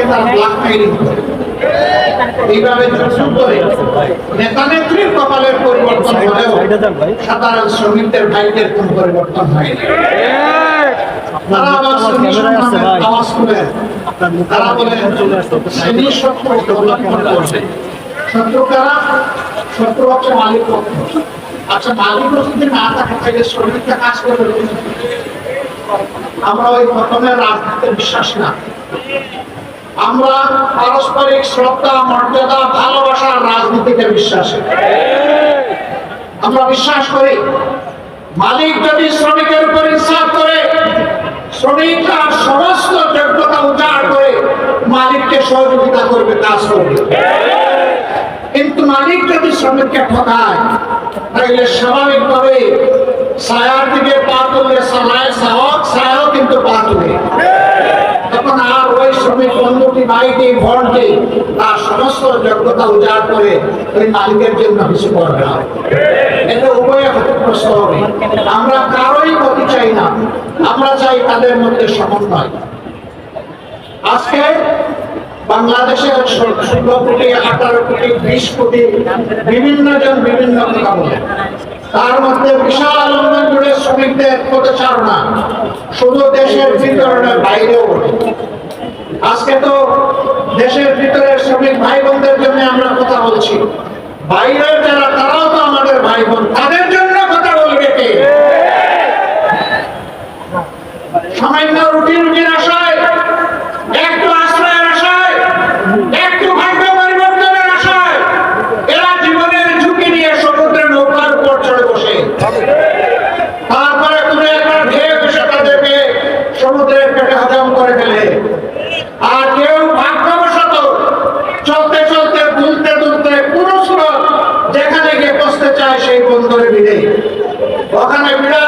তারা ব্ল্যাকমেইলিং করে, এইভাবে যুদ্ধ করে নেতা নেত্রীর কপালের পরিবর্তন হলেও সাধারণ শ্রমিকদের ভাইদের কোন পরিবর্তন হয়নি। তারা আবার শ্রেণী সংগ্রামের আওয়াজ তুলে তারা বলেন শ্রেণী শত্রু ডেভেলপমেন্ট করবে। শত্রু কারা? শত্রু হচ্ছে মালিক পক্ষ। আচ্ছা, মালিক যদি না থাকে তাহলে শ্রমিকরা কাজ করবে। আমরা ওই প্রথমের রাজনীতিতে বিশ্বাস না, আমরা পারস্পরিক শ্রদ্ধা, মর্যাদা, ভালোবাসার রাজনীতিতে বিশ্বাসী। আমরা বিশ্বাস করি মালিক যদি শ্রমিকের উপর ইনসাফ করে, শ্রমিকরা সমস্ত যোগ্যতা উজাড় করে মালিককে সহযোগিতা করবে, কাজ করবে। কিন্তু মালিক যদি শ্রমিককে ঠকায় তাহলে স্বাভাবিকভাবে ছায়ার দিকে পা তুললে ছায়াও কিন্তু পা তুলে। তখন আর ওই শ্রমিক বন্ধুটি ভাইটি ভরটি তার সমস্ত যোগ্যতা উজাড় করে ওই মালিকের জন্য কিছু করবে না। এটা উভয়ে ক্ষতিগ্রস্ত হবে। আমরা কারোই ক্ষতি চাই না, আমরা চাই তাদের মধ্যে সমন্বয়। আজকে বাংলাদেশের 16 কোটি, 18 কোটি, 20 কোটি বিভিন্ন জন বিভিন্ন কথা বলে। তার মধ্যে বিশাল অঞ্চল জুড়ে শ্রমিকদের প্রচারণা শুধু দেশের ভিতরে বাইরেও ঘটে। আজকে তো দেশের ভিতরে শ্রমিক ভাই বোনদের জন্য আমরা কথা বলছি, বাইরের যারা তারাও তো আমাদের ভাই বোন, তাদের জন্য কথা বলবে কে? সামান্য রুটির আশায়, একটু আশ্রয়ের আশায়, একটু ভাগ্য পরিবর্তনের আশায় এরা জীবনের ঝুঁকি নিয়ে সমুদ্রের নৌকার উপর চড়ে বসে, তারপরে তুমি একবার ঢেউ এসে তাদেরকে সমুদ্রের পেটে হজম করে ফেলে। আর কেউ ভাগ্যবশত চলতে চলতে দুলতে দুলতে পুরো স্রোত যেখানে গিয়ে বসতে চায় সেই বন্দরে ভিড়ে, ওখানে বিরাট